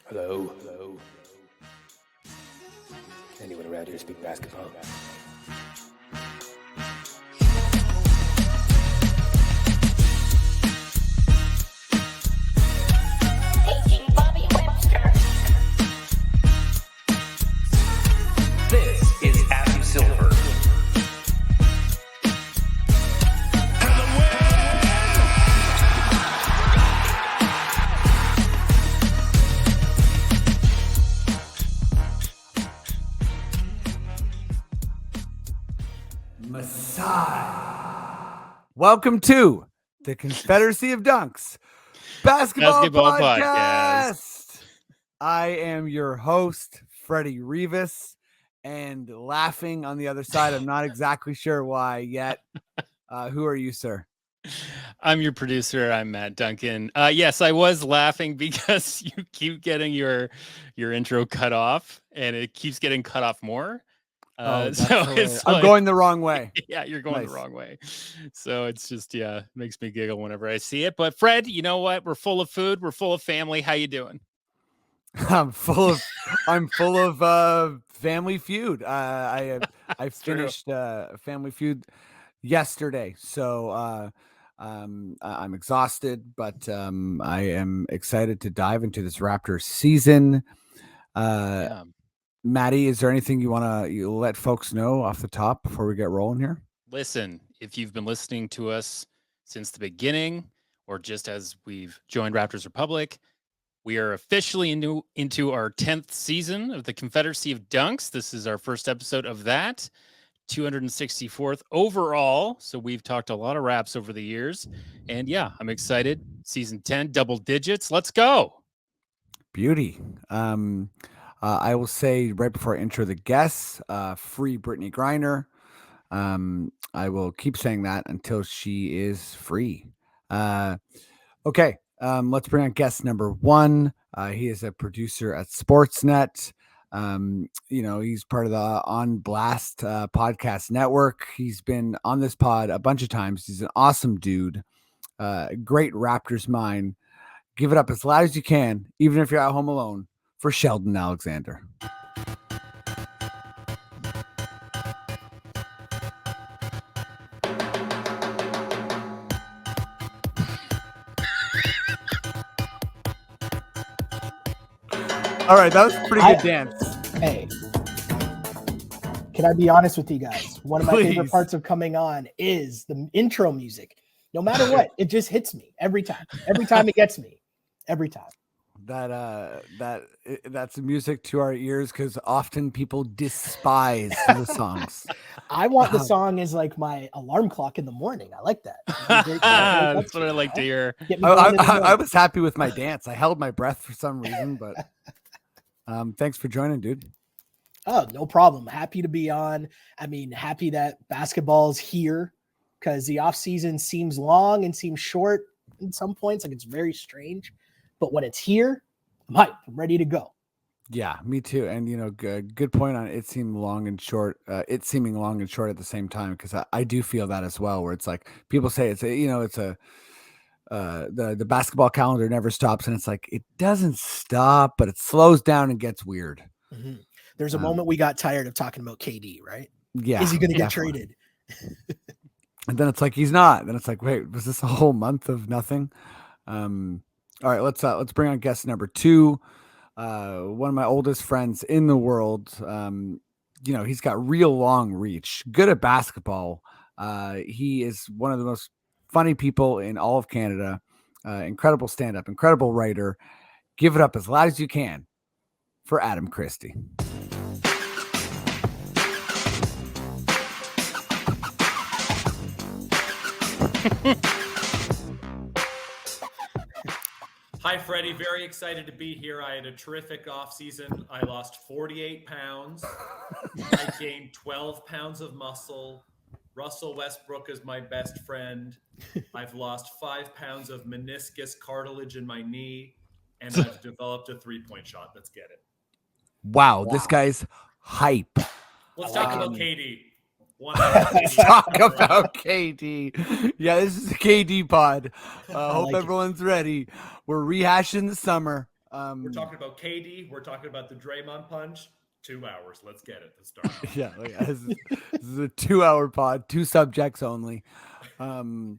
Hello. Hello. Anyone around here speak basketball? This is Adam Silver. Welcome to the Confederacy of Dunks Basketball Podcast. I am your host, Freddie Rivas, and laughing on the other side. I'm not exactly sure why yet. Who are you, sir? I'm your producer. I'm Matt Duncan. Yes, I was laughing because you keep getting your intro cut off, and it keeps getting cut off more. So it's I'm going the wrong way. Yeah, you're going Nice. the wrong way. So it's just makes me giggle whenever I see it. But Fred, you know what? We're full of food. We're full of family. How you doing? I'm full of Family Feud. I finished Family Feud yesterday, so I'm exhausted, but I am excited to dive into this Raptors season. Yeah. Maddie, is there anything you want to let folks know off the top before we get rolling here? Listen, if you've been listening to us since the beginning, or just as we've joined Raptors Republic, we are officially into our 10th season of the Confederacy of Dunks. This is our first episode of that, 264th overall. So we've talked a lot of raps over the years. And yeah, I'm excited. Season 10, double digits. Let's go. Beauty. I will say right before I intro the guests, free Brittany Griner. I will keep saying that until she is free. Okay. Let's bring on guest number one. He is a producer at Sportsnet. He's part of the On Blast podcast network. He's been on this pod a bunch of times. He's an awesome dude. Great Raptors mind. Give it up as loud as you can, even if you're at home alone, for Sheldon Alexander. All right, that was a pretty good dance. Hey, can I be honest with you guys? One of my favorite Please. parts of coming on is the intro music. No matter what, it just hits me every time. Every time it gets me. Every time. That's music to our ears because often people despise the songs. I want the song as like my alarm clock in the morning. I like that. That's what I like to hear. Get me going in the I morning. was happy with my dance. I held my breath for some reason, but thanks for joining, dude. Oh, no problem. Happy to be on. I mean, happy that basketball's here because the off season seems long and seems short in some points. Like it's very strange. But when it's here, I'm hyped. I'm ready to go. Yeah, me too. And good point on it seeming long and short. It's seeming long and short at the same time because I do feel that as well. Where it's like people say the basketball calendar never stops, and it's like it doesn't stop, but it slows down and gets weird. Mm-hmm. There's a moment we got tired of talking about KD, right? Yeah, is he going to get definitely. traded? And then it's like he's not. Then it's like, wait, was this a whole month of nothing? All right, let's bring on guest number two. One of my oldest friends in the world. He's got real long reach, good at basketball. He is one of the most funny people in all of Canada. Incredible stand-up, incredible writer. Give it up as loud as you can for Adam Christie. Hi, Freddie. Very excited to be here. I had a terrific offseason. I lost 48 pounds. I gained 12 pounds of muscle. Russell Westbrook is my best friend. I've lost 5 pounds of meniscus cartilage in my knee, and I've developed a three-point shot. Let's get it. Wow. This guy's hype. Let's talk about KD. Let's talk about KD. Yeah, this is a KD pod. Hope like everyone's ready. We're rehashing the summer. We're talking about KD. We're talking about the Draymond punch. 2 hours. Let's get it. Let's start. Yeah, this is a 2-hour pod, 2 subjects only. All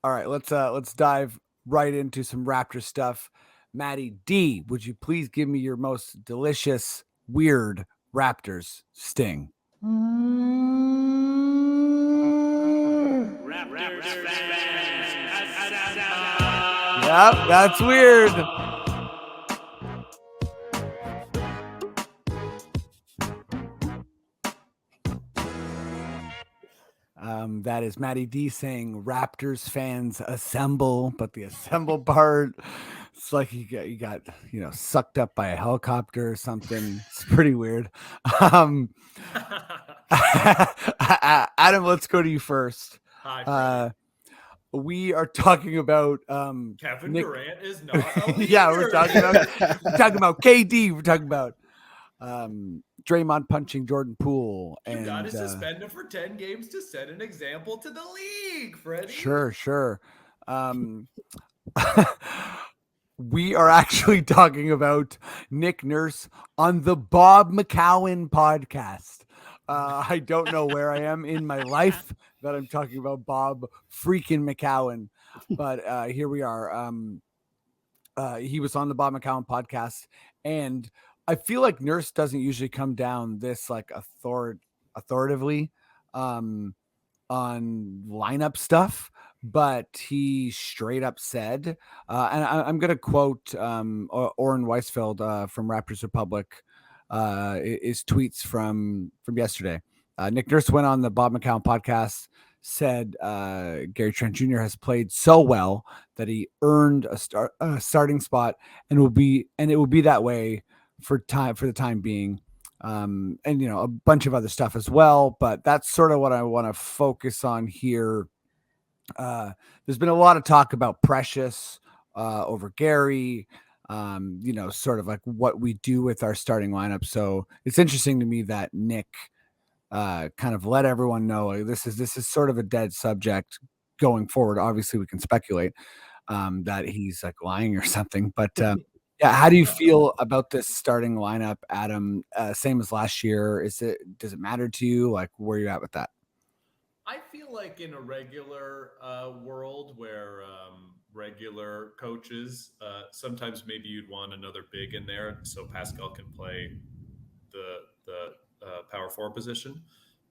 right, let's dive right into some Raptor stuff. Maddie D, would you please give me your most delicious, weird Raptors sting? Raptors Yep, that's weird. That is Maddie D saying Raptors fans assemble, but the assemble part, it's like you got sucked up by a helicopter or something. It's pretty weird. Adam, let's go to you first. Hi, Freddie. We are talking about Kevin Nick- Durant is not a leader. yeah, we're talking about KD. We're talking about Draymond punching Jordan Poole. You got to and suspend him for 10 games to set an example to the league, Freddie. Sure. We are actually talking about Nick Nurse on the Bob McCown podcast. I don't know where I am in my life that I'm talking about Bob freaking McCown, but here we are. He was on the Bob McCown podcast, and I feel like Nurse doesn't usually come down this like authoritatively on lineup stuff, but he straight up said, and I'm going to quote Oren Weisfeld from Raptors Republic, his tweets from yesterday. Nick Nurse went on the Bob McCown podcast, said Gary Trent Jr. has played so well that he earned a starting spot, and it will be that way for the time being. And a bunch of other stuff as well, but that's sort of what I want to focus on here. There's been a lot of talk about Precious over Gary, sort of like what we do with our starting lineup. So it's interesting to me that Nick kind of let everyone know like, this is sort of a dead subject going forward. Obviously we can speculate that he's like lying or something, but yeah, how do you feel about this starting lineup, Adam? Same as last year. Does it matter to you? Like, where are you at with that? I feel like in a regular world where regular coaches, sometimes maybe you'd want another big in there so Pascal can play the power forward position.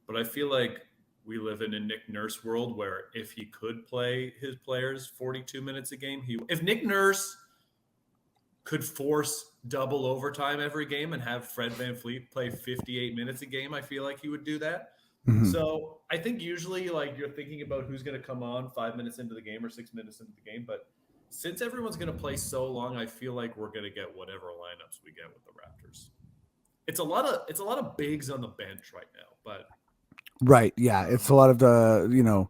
But I feel like we live in a Nick Nurse world where if he could play his players 42 minutes a game, if Nick Nurse could force double overtime every game and have Fred VanVleet play 58 minutes a game, I feel like he would do that. Mm-hmm. So I think usually like you're thinking about who's going to come on 5 minutes into the game or 6 minutes into the game. But since everyone's going to play so long, I feel like we're going to get whatever lineups we get with the Raptors. It's a lot of bigs on the bench right now, but right. Yeah. It's a lot of the,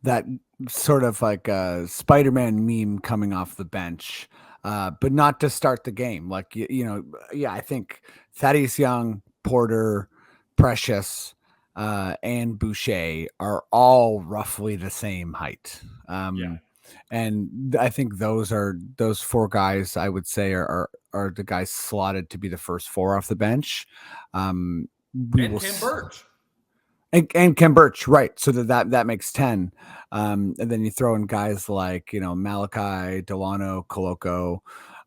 that sort of like a Spider-Man meme coming off the bench. But not to start the game. Like, I think Thaddeus Young, Porter, Precious, and Boucher are all roughly the same height. And I think those 4 guys I would say are the guys slotted to be the first 4 off the bench. Kem Birch. And Kem Birch, right. So that makes 10. And then you throw in guys like, Malachi, Delano, Koloko.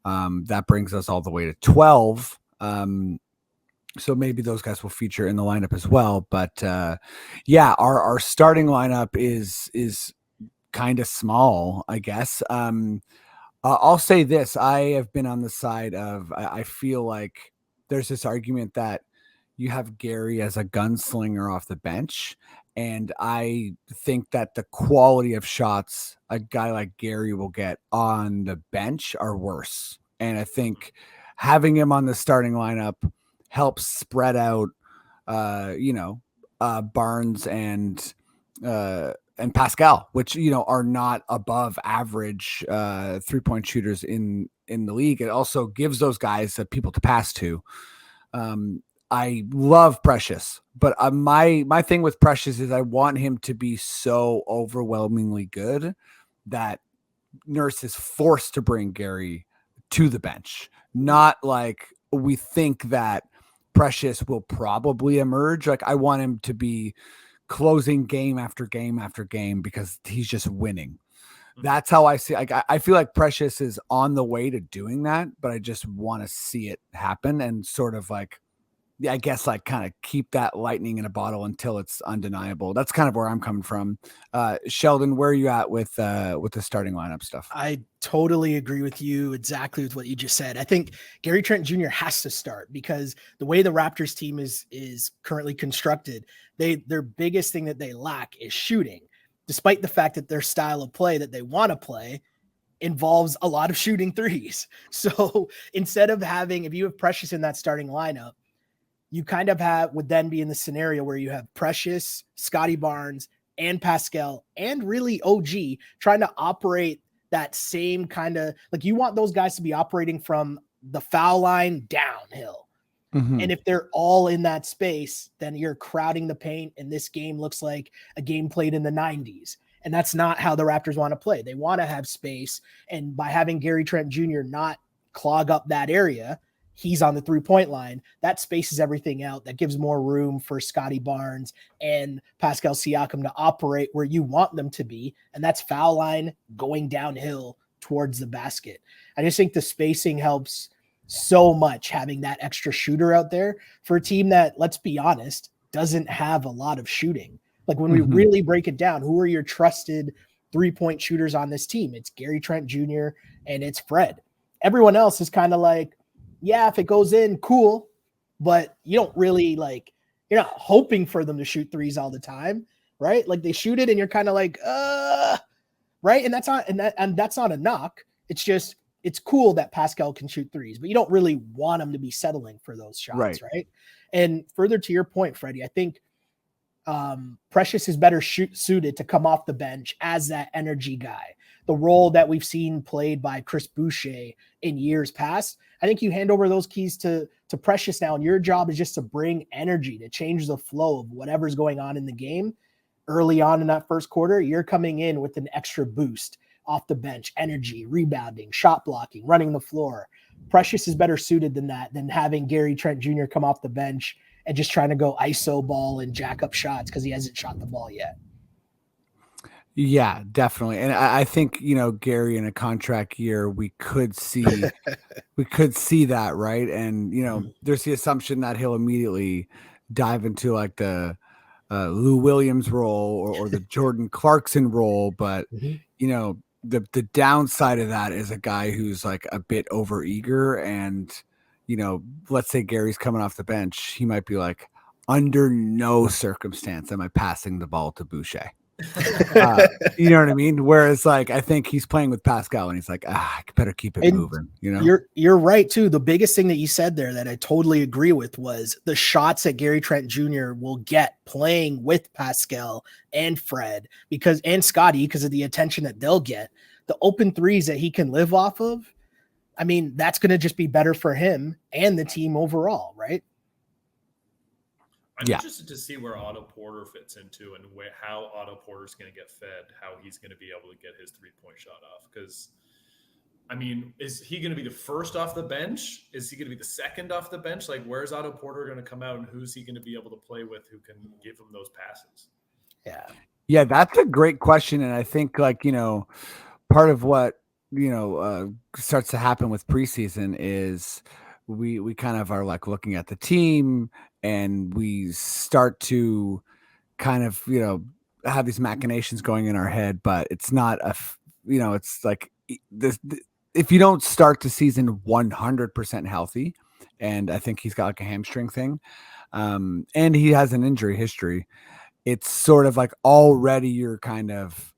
That brings us all the way to 12. So maybe those guys will feature in the lineup as well. But our starting lineup is kind of small, I guess. I'll say this. I have been on the side of, I feel like there's this argument that you have Gary as a gunslinger off the bench. And I think that the quality of shots a guy like Gary will get on the bench are worse. And I think having him on the starting lineup helps spread out, Barnes and Pascal, which, are not above average 3-point shooters in the league. It also gives those guys people to pass to. I love Precious, but my thing with Precious is I want him to be so overwhelmingly good that Nurse is forced to bring Gary to the bench, not like we think that Precious will probably emerge. Like I want him to be closing game after game after game because he's just winning. That's how I see. Like I feel like Precious is on the way to doing that, but I just want to see it happen and sort of like, yeah, I guess like kind of keep that lightning in a bottle until it's undeniable. That's kind of where I'm coming from. Sheldon, where are you at with the starting lineup stuff? I totally agree with you exactly with what you just said. I think Gary Trent Jr. has to start because the way the Raptors team is currently constructed, their biggest thing that they lack is shooting, despite the fact that their style of play that they want to play involves a lot of shooting threes. So instead of having, if you have Precious in that starting lineup, you kind of would then be in the scenario where you have Precious, Scotty Barnes, and Pascal, and really OG trying to operate that same kind of, like you want those guys to be operating from the foul line downhill. Mm-hmm. And if they're all in that space, then you're crowding the paint. And this game looks like a game played in the 90s. And that's not how the Raptors want to play. They want to have space. And by having Gary Trent Jr. not clog up that area, he's on the 3-point line. That spaces everything out. That gives more room for Scotty Barnes and Pascal Siakam to operate where you want them to be. And that's foul line going downhill towards the basket. I just think the spacing helps so much, having that extra shooter out there for a team that, let's be honest, doesn't have a lot of shooting. Like when we really break it down, who are your trusted 3-point shooters on this team? It's Gary Trent Jr. and it's Fred. Everyone else is kind of like, yeah, if it goes in, cool. But you don't really like, you're not hoping for them to shoot threes all the time, right? Like they shoot it and you're kind of like, right. And that's not a knock. It's just, it's cool that Pascal can shoot threes, but you don't really want him to be settling for those shots. Right. And further to your point, Freddie, I think Precious is better suited to come off the bench as that energy guy. The role that we've seen played by Chris Boucher in years past. I think you hand over those keys to Precious now, and your job is just to bring energy, to change the flow of whatever's going on in the game. Early on in that first quarter, you're coming in with an extra boost off the bench, energy, rebounding, shot blocking, running the floor. Precious is better suited than that, than having Gary Trent Jr. come off the bench and just trying to go ISO ball and jack up shots because he hasn't shot the ball yet. Yeah, definitely. And I think, Gary in a contract year, we could see that. Right. And, there's the assumption that he'll immediately dive into like the Lou Williams role or the Jordan Clarkson role. But, the downside of that is a guy who's like a bit overeager and, let's say Gary's coming off the bench. He might be like, under no circumstance am I passing the ball to Boucher. You know what I mean? Whereas like, I think he's playing with Pascal and he's like, I better keep it moving. You're right too. The biggest thing that you said there that I totally agree with was the shots that Gary Trent Jr. will get playing with Pascal and Fred and Scotty, because of the attention that they'll get, the open threes that he can live off of. I mean, that's going to just be better for him and the team overall. Right. I'm interested to see where Otto Porter fits into and how Otto Porter's going to get fed, how he's going to be able to get his 3-point shot off. Because, I mean, is he going to be the first off the bench? Is he going to be the second off the bench? Like, where's Otto Porter going to come out and who's he going to be able to play with who can give him those passes? Yeah, that's a great question. And I think like, part of what, starts to happen with preseason is we kind of are like looking at the team and we start to kind of, have these machinations going in our head, but it's not it's like this, if you don't start the season 100% healthy, and I think he's got like a hamstring thing, and he has an injury history, it's sort of like already you're kind of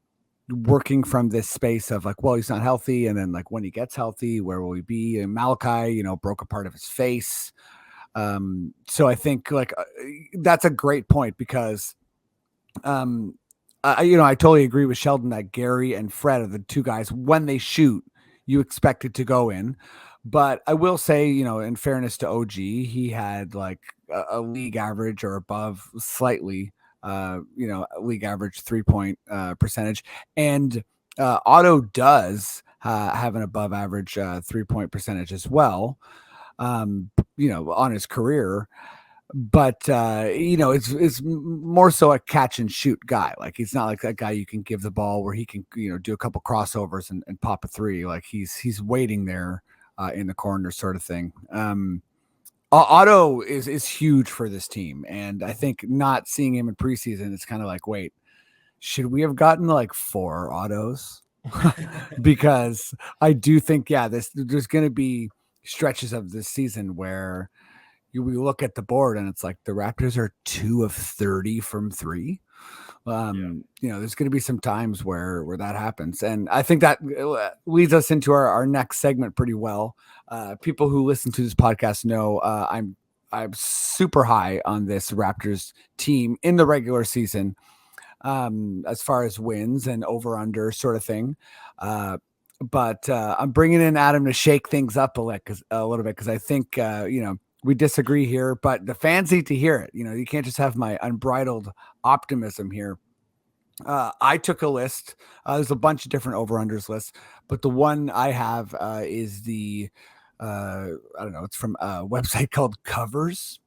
working from this space of like, well, he's not healthy. And then like when he gets healthy, where will he be? And Malachi, broke a part of his face. So I think like that's a great point because, I totally agree with Sheldon that Gary and Fred are the two guys when they shoot, you expect it to go in. But I will say, in fairness to OG, he had like a league average or above slightly, league average 3-point percentage. And Otto does have an above average 3-point percentage as well, on his career. But it's more so a catch and shoot guy. Like he's not like that guy you can give the ball where he can do a couple crossovers and pop a three. Like he's waiting there in the corner sort of thing. Otto is huge for this team, and I think not seeing him in preseason, it's kind of like, wait, should we have gotten like 4 autos? Because I do think there's going to be stretches of this season where we look at the board and it's like the Raptors are 2 of 30 from 3. There's going to be some times where that happens. And I think that leads us into our next segment pretty well. People who listen to this podcast know I'm super high on this Raptors team in the regular season, as far as wins and over under sort of thing. But I'm bringing in Adam to shake things up a little bit because I think, we disagree here, but the fans need to hear it. You can't just have my unbridled optimism here. I took a list. There's a bunch of different over-unders lists, but the one I have is the, I don't know, it's from a website called Covers,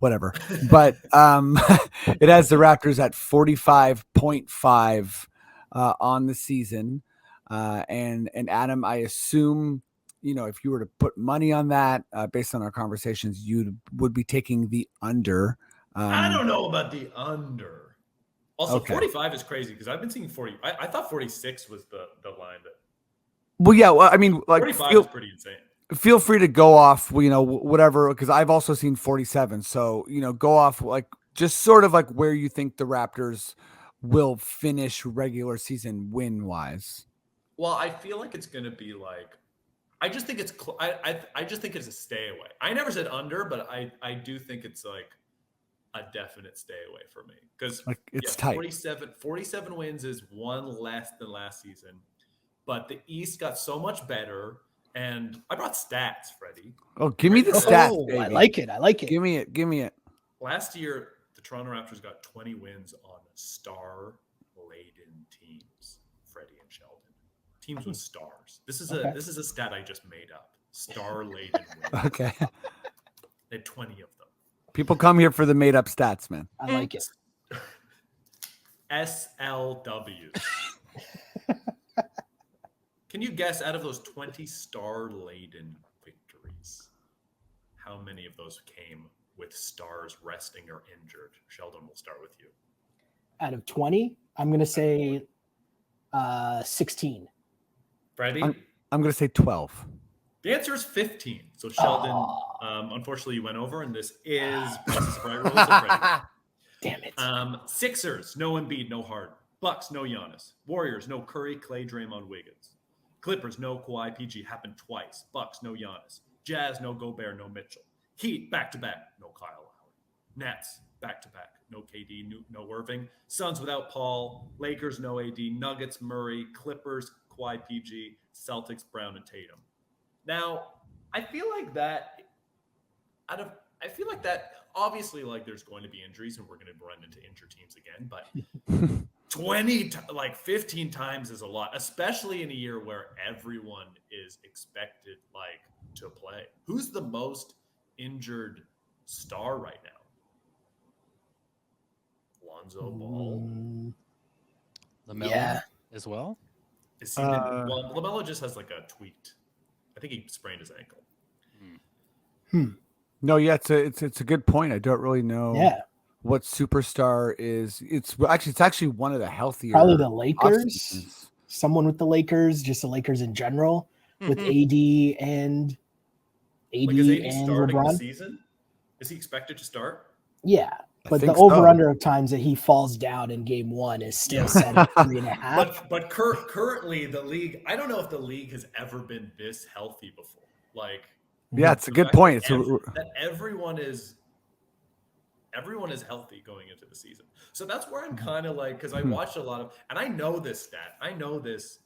whatever. But it has the Raptors at 45.5 on the season. And Adam, I assume, if you were to put money on that, based on our conversations, you would be taking the under. I don't know about the under. Also, Okay. 45 is crazy because I've been seeing 40. I thought 46 was the line. Well, yeah. Well, I mean, like 45 is pretty insane. Feel free to go off, whatever, because I've also seen 47. So, go off like just sort of like where you think the Raptors will finish regular season win wise. Well, I feel like it's going to be like, I just think it's, I just think it's a stay away. I never said under, but I do think it's like a definite stay away for me because like it's tight. 47 wins is one less than last season, but the East got so much better. And I brought stats, Freddie. Oh, give me the stats. Oh, baby. I like it. Give me it. Last year, the Toronto Raptors got 20 wins on star-laden teams, Freddie and Sheldon. Teams with stars. This is a stat I just made up. Star-laden wins. Okay. They had 20 of them. People come here for the made up stats, man. I like it. SLWs. Can you guess out of those 20 star-laden victories, how many of those came with stars resting or injured? Sheldon, we'll start with you. Out of 20, I'm going to say 16. Freddie? I'm going to say 12. The answer is 15. So Sheldon, unfortunately, you went over, and this is Price is Right rules. Damn it. Sixers, no Embiid, no Harden. Bucks, no Giannis. Warriors, no Curry, Clay, Draymond, Wiggins. Clippers, no Kawhi, PG, happened twice. Bucks, no Giannis. Jazz, no Gobert, no Mitchell. Heat, back-to-back, no Kyle Lowry. Nets, back-to-back, no KD, no Irving. Suns without Paul. Lakers, no AD. Nuggets, Murray. Clippers, Kawhi, PG. Celtics, Brown, and Tatum. Now, I feel like that obviously, like, there's going to be injuries, and we're going to run into injured teams again, but 15 times is a lot, especially in a year where everyone is expected, like, to play. Who's the most injured star right now? Lonzo Ball? LaMelo as well? Is he well, LaMelo just has, like, a tweaked. I think he sprained his ankle. No, yeah, it's a good point. I don't really know what superstar is. It's actually one of the healthier. Probably the Lakers. off-seasons. Someone with the Lakers, just the Lakers in general, with AD and Is AD starting LeBron. the season? Is he expected to start? Yeah, but the think so. over/under of times that he falls down in game one is still set at 3.5. But currently the league, I don't know if the league has ever been this healthy before. Like, Yeah, it's a good point. that everyone is healthy going into the season. So that's where I'm kind of like, because I watched a lot of, and I know this stat. I know this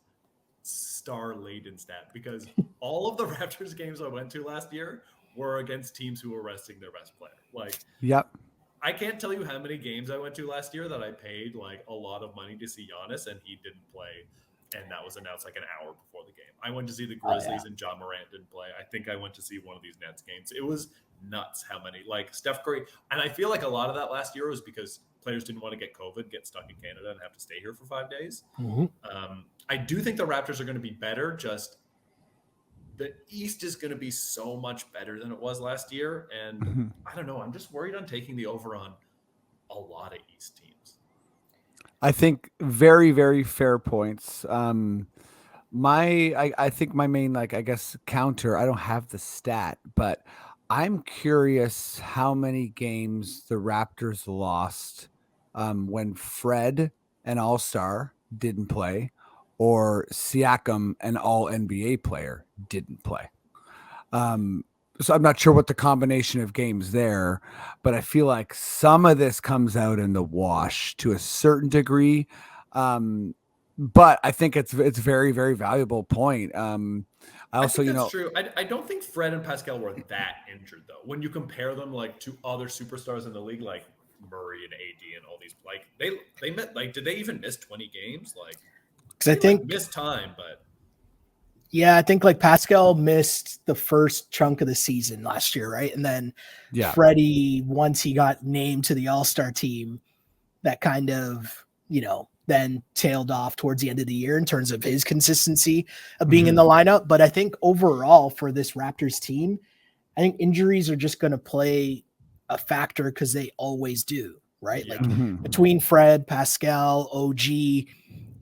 star-laden stat because all of the Raptors games I went to last year were against teams who were resting their best player. Like, Yep. I can't tell you how many games I went to last year that I paid like a lot of money to see Giannis and he didn't play and that was announced like an hour before the game. I went to see the Grizzlies and John Morant didn't play. I think I went to see one of these Nets games. It was nuts how many, like Steph Curry. And I feel like a lot of that last year was because players didn't want to get COVID, get stuck in Canada and have to stay here for 5 days. I do think the Raptors are going to be better. Just the East is going to be so much better than it was last year. And I don't know. I'm just worried on taking the over on a lot of East teams. I think very, very fair points. I think my main, like, I guess, counter, I don't have the stat, but I'm curious how many games the Raptors lost when Fred, an all-star, didn't play, or Siakam, an all-NBA player, didn't play. So I'm not sure what the combination of games there, but I feel like some of this comes out in the wash to a certain degree. But I think it's very, very valuable point. I also, think that's true. I don't think Fred and Pascal were that injured though. When you compare them like to other superstars in the league, like Murray and AD and all these, like they met, like, did they even miss 20 games? Like, because I think missed time, but yeah, I think like Pascal missed the first chunk of the season last year, right? And then Freddie, once he got named to the All-Star team, that kind of, then tailed off towards the end of the year in terms of his consistency of being in the lineup. But I think overall for this Raptors team, I think injuries are just going to play a factor because they always do, right? Yeah. Like between Fred, Pascal, OG,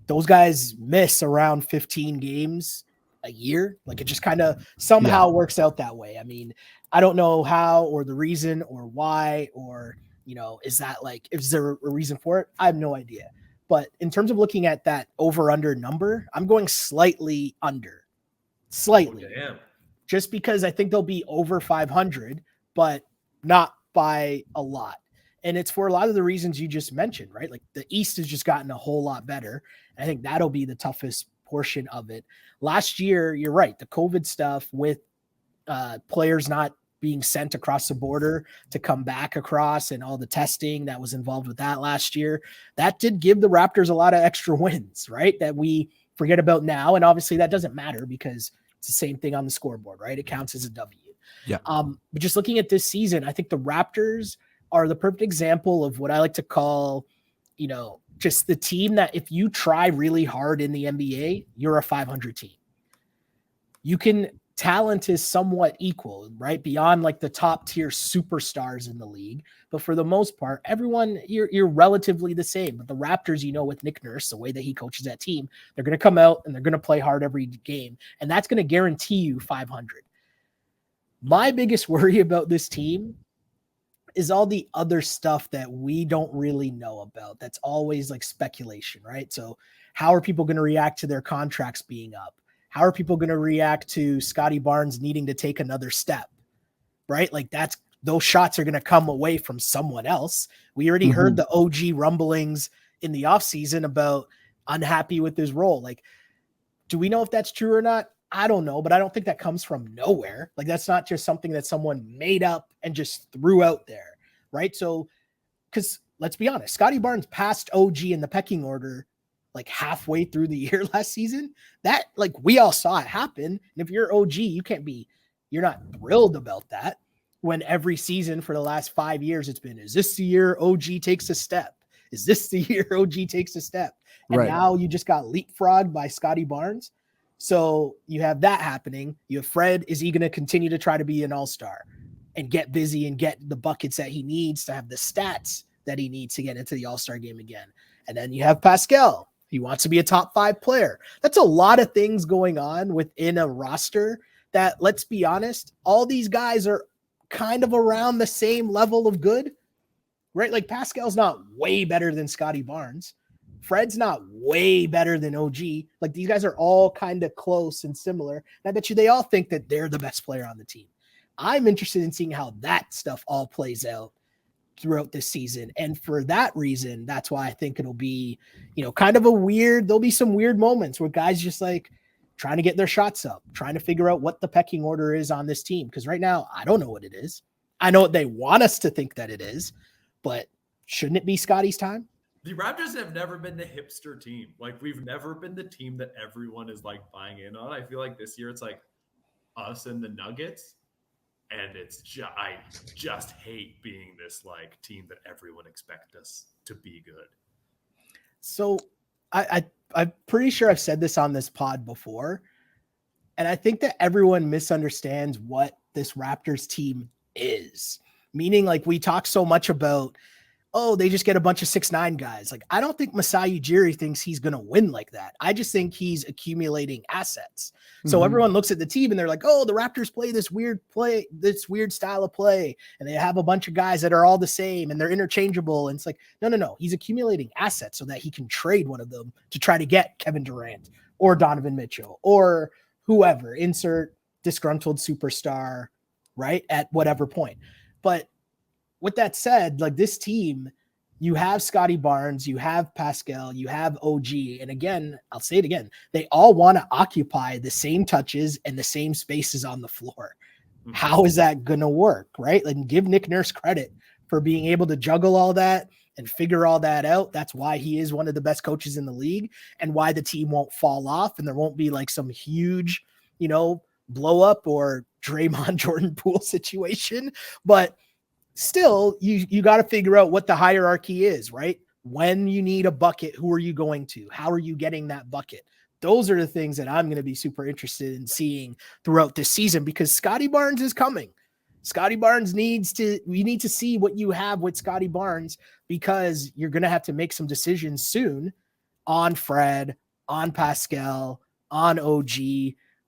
those guys miss around 15 games a year. Like it just kind of somehow works out that way. I mean, I don't know how or the reason or why, or, is that like, is there a reason for it? I have no idea. But in terms of looking at that over under number, I'm going slightly under. Slightly. Oh, damn. Just because I think they'll be over 500, but not by a lot. And it's for a lot of the reasons you just mentioned, right? Like the East has just gotten a whole lot better. I think that'll be the toughest portion of it. Last year, you're right. The COVID stuff with players not being sent across the border to come back across and all the testing that was involved with that last year, that did give the Raptors a lot of extra wins, right? That we forget about now. And obviously that doesn't matter because it's the same thing on the scoreboard, right? It counts as a W. Yeah. But just looking at this season, I think the Raptors are the perfect example of what I like to call, just the team that if you try really hard in the NBA, you're a 500 team. Talent is somewhat equal, right? Beyond like the top tier superstars in the league. But for the most part, everyone, you're relatively the same. But the Raptors, with Nick Nurse, the way that he coaches that team, they're going to come out and they're going to play hard every game. And that's going to guarantee you 500. My biggest worry about this team is all the other stuff that we don't really know about. That's always like speculation, right? So how are people going to react to their contracts being up? How are people going to react to Scotty Barnes needing to take another step, right? Like those shots are going to come away from someone else. We already heard the OG rumblings in the offseason about unhappy with his role. Like, do we know if that's true or not? I don't know, but I don't think that comes from nowhere. Like that's not just something that someone made up and just threw out there, right? So, because let's be honest, Scotty Barnes passed OG in the pecking order like halfway through the year last season. That, like, we all saw it happen. And if you're OG, you're not thrilled about that when every season for the last 5 years, it's been, is this the year OG takes a step? Is this the year OG takes a step? And now you just got leapfrogged by Scotty Barnes. So you have that happening. You have Fred. Is he going to continue to try to be an all-star and get busy and get the buckets that he needs to have the stats that he needs to get into the all-star game again? And then you have Pascal. He wants to be a top 5 player. That's a lot of things going on within a roster that, let's be honest, all these guys are kind of around the same level of good, right? Like Pascal's not way better than Scotty Barnes. Fred's not way better than OG. Like these guys are all kind of close and similar. And I bet you they all think that they're the best player on the team. I'm interested in seeing how that stuff all plays out throughout this season. And for that reason, that's why I think it'll be, kind of there'll be some weird moments where guys just like trying to get their shots up, trying to figure out what the pecking order is on this team. Because right now, I don't know what it is. I know what they want us to think that it is, but shouldn't it be Scotty's time? The Raptors have never been the hipster team. Like, we've never been the team that everyone is like buying in on. I feel like this year it's like us and the Nuggets. And I just hate being this like team that everyone expects us to be good. So I'm pretty sure I've said this on this pod before. And I think that everyone misunderstands what this Raptors team is. Meaning, like, we talk so much about, oh, they just get a bunch of 6'9" guys. Like, I don't think Masai Ujiri thinks he's going to win like that. I just think he's accumulating assets. So everyone looks at the team and they're like, oh, the Raptors play this weird style of play. And they have a bunch of guys that are all the same and they're interchangeable. And it's like, no. He's accumulating assets so that he can trade one of them to try to get Kevin Durant or Donovan Mitchell or whoever, insert disgruntled superstar, right? At whatever point. But with that said, like, this team, you have Scotty Barnes, you have Pascal, you have OG. And again, I'll say it again, they all want to occupy the same touches and the same spaces on the floor. How is that going to work, right? Like, give Nick Nurse credit for being able to juggle all that and figure all that out. That's why he is one of the best coaches in the league and why the team won't fall off and there won't be like some huge, blow up or Draymond Jordan Poole situation. But still, you got to figure out what the hierarchy is, right? When you need a bucket, who are you going to? How are you getting that bucket? Those are the things that I'm going to be super interested in seeing throughout this season because Scotty Barnes is coming. Scotty Barnes we need to see what you have with Scotty Barnes because you're going to have to make some decisions soon on Fred, on Pascal, on OG,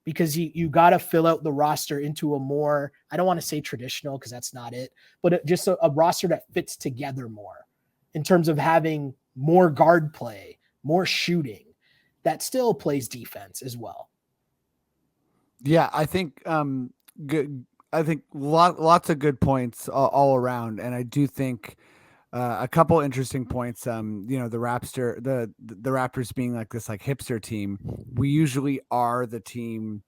because you got to fill out the roster into a more, I don't want to say traditional because that's not it, but just a roster that fits together more in terms of having more guard play, more shooting that still plays defense as well. Yeah, I think good. I think lots of good points all around, and I do think a couple interesting points. The Raptors being like this like hipster team. We usually are the team.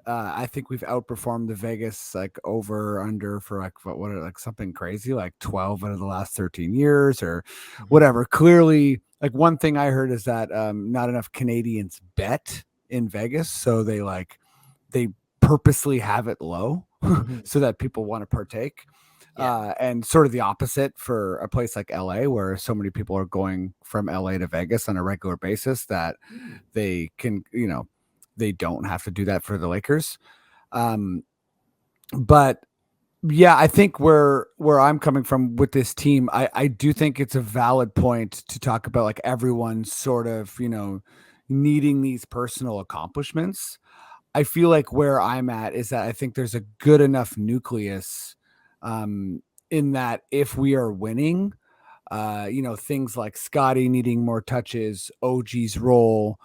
I think we've outperformed the Vegas like over under for like something crazy like 12 out of the last 13 years or whatever. Clearly, like one thing I heard is that not enough Canadians bet in Vegas, so they purposely have it low so that people want to partake. And sort of the opposite for a place like LA, where so many people are going from LA to Vegas on a regular basis that they can, they don't have to do that for the Lakers. But yeah, I think where I'm coming from with this team, I do think it's a valid point to talk about like everyone sort of, needing these personal accomplishments. I feel like where I'm at is that I think there's a good enough nucleus in that if we are winning, things like Scotty needing more touches, OG's role,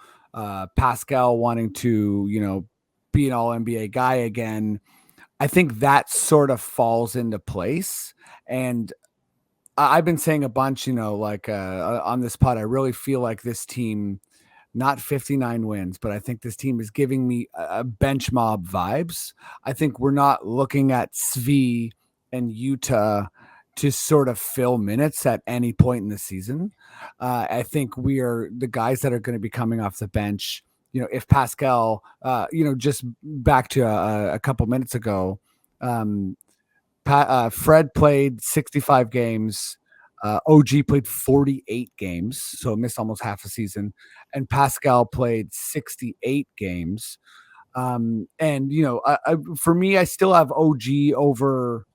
Pascal wanting to, be an all NBA guy again. I think that sort of falls into place. And I've been saying a bunch, on this pod, I really feel like this team, not 59 wins, but I think this team is giving me a bench mob vibes. I think we're not looking at Svi and Utah to sort of fill minutes at any point in the season. I think we are the guys that are going to be coming off the bench. If Pascal, just back to a couple minutes ago, Fred played 65 games. OG played 48 games, so missed almost half a season, and Pascal played 68 games. For me, I still have OG over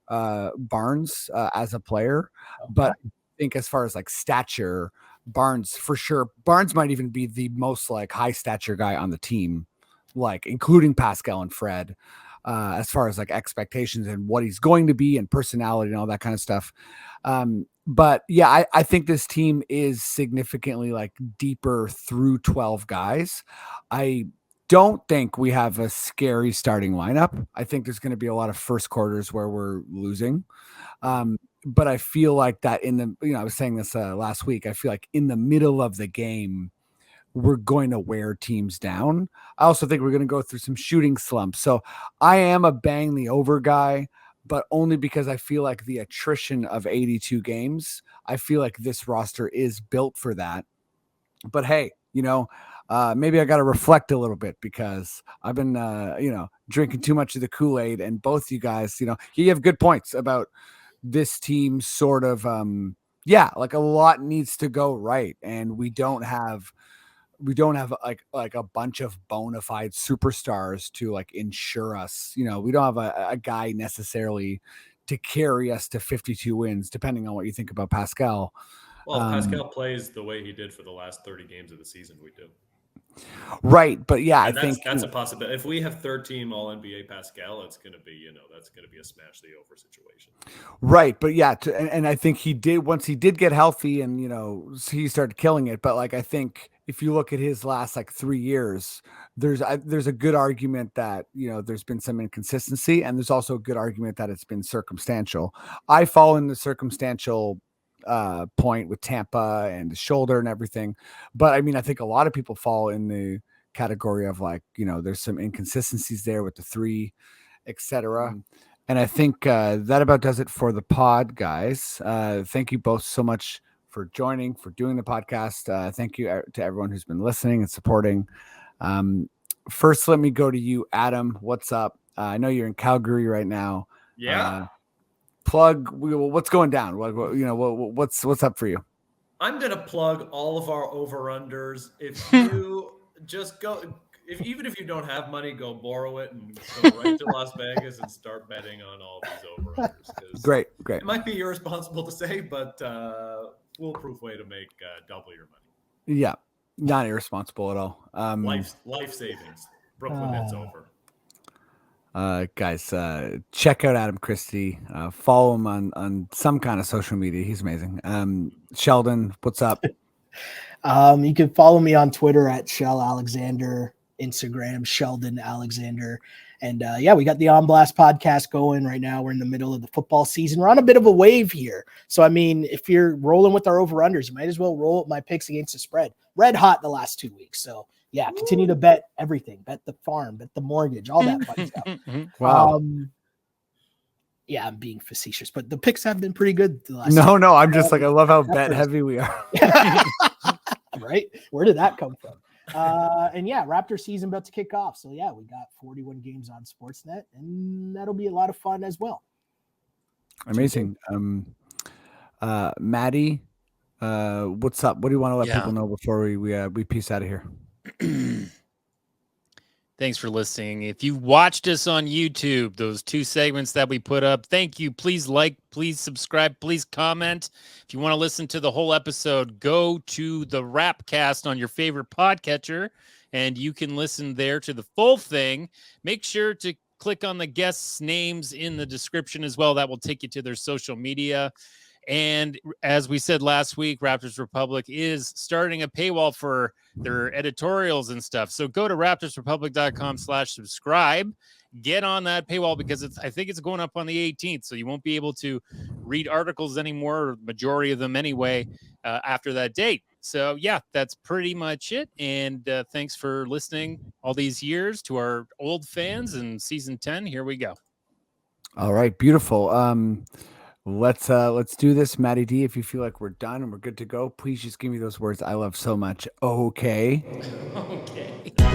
Barnes as a player, but I think as far as like stature, Barnes for sure. Barnes might even be the most like high stature guy on the team, like including Pascal and Fred. As far as like expectations and what he's going to be and personality and all that kind of stuff. But yeah, I think this team is significantly like deeper through 12 guys. I don't think we have a scary starting lineup. I think there's going to be a lot of first quarters where we're losing. But I feel like that I was saying this last week, I feel like in the middle of the game, we're going to wear teams down. I also think we're going to go through some shooting slumps. So I am a bang the over guy. but only because I feel like the attrition of 82 games, I feel like this roster is built for that. But hey, maybe I got to reflect a little bit because I've been, drinking too much of the Kool-Aid, and both you guys, you have good points about this team sort of, like a lot needs to go right. And we don't have like a bunch of bona fide superstars to like ensure us, we don't have a guy necessarily to carry us to 52 wins, depending on what you think about Pascal. Well, if Pascal plays the way he did for the last 30 games of the season, we do. Right. But yeah, and I think that's a possibility. If we have third-team All-NBA Pascal, it's going to be, that's going to be a smash the over situation. Right. But yeah, and I think he did, once he did get healthy and, he started killing it. But like, I think if you look at his last like 3 years, there's a good argument that, there's been some inconsistency, and there's also a good argument that it's been circumstantial. I fall in the circumstantial point with Tampa and the shoulder and everything. But I mean, I think a lot of people fall in the category of like, there's some inconsistencies there with the three, etc. And I think that about does it for the pod, guys. Thank you both so much for joining, for doing the podcast. Thank you to everyone who's been listening and supporting. First, let me go to you, Adam. What's up? I know you're in Calgary right now. Yeah. Plug what's going down. What's up for you? I'm gonna plug all of our over-unders. If you just go, even if you don't have money, go borrow it and go right to Las Vegas and start betting on all these over-unders. Great. It might be irresponsible to say, but foolproof way to make double your money. Yeah, not irresponsible at all. Life savings. Brooklyn Nets over. Guys, check out Adam Christie. Follow him on some kind of social media. He's amazing. Sheldon, what's up? You can follow me on Twitter at Shell Alexander, Instagram Sheldon Alexander, and we got the On Blast podcast going right now. We're in the middle of the football season. We're on a bit of a wave here, so I mean, if you're rolling with our over unders, you might as well roll my picks against the spread. Red hot the last 2 weeks, so. Yeah, continue to bet everything. Bet the farm, bet the mortgage, all that fun stuff. Wow. I'm being facetious, but the picks have been pretty good the last No, I'm just like, I love how bet heavy we are. Right? Where did that come from? Raptor season about to kick off. So we got 41 games on Sportsnet, and that'll be a lot of fun as well. Amazing. Maddie, what's up? What do you want to let people know before we peace out of here? Thanks for listening. If you watched us on YouTube, those 2 segments that we put up, thank you. Please like, please subscribe, please comment. If you want to listen to the whole episode, go to the Rapcast on your favorite podcatcher, and you can listen there to the full thing. Make sure to click on the guests' names in the description as well. That will take you to their social media. And as we said last week, Raptors Republic is starting a paywall for their editorials and stuff. So go to raptorsrepublic.com/subscribe. Get on that paywall because I think it's going up on the 18th. So you won't be able to read articles anymore, majority of them anyway, after that date. So that's pretty much it. And thanks for listening all these years to our old fans in season 10. Here we go. All right. Beautiful. Let's do this, Matty D. If you feel like we're done and we're good to go, please just give me those words I love so much. Okay.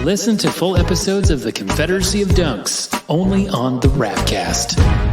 Listen to full episodes of the Confederacy of Dunks only on the Rapcast.